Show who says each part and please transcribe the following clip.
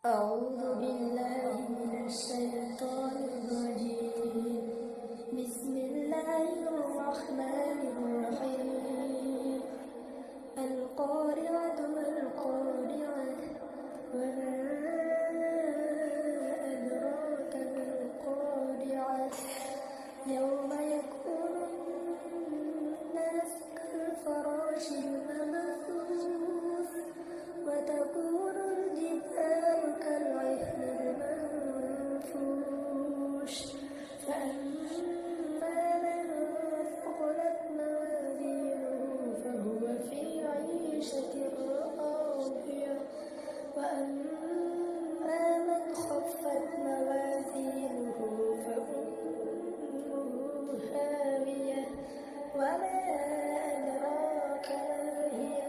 Speaker 1: أعوذ بالله من الشيطان الرجيم. بسم الله الرحمن الرحيم. القارعة ما القارعة وما أدراك ما القارعة يوم يكون الناس كالفراش المبثوث وتكون الجبال كالعهن المنفوش فأما من ثقلت موازينه فهو في عيشة راضية وأما من خفت موازينه فأمه هاوية وما أدراك ما هي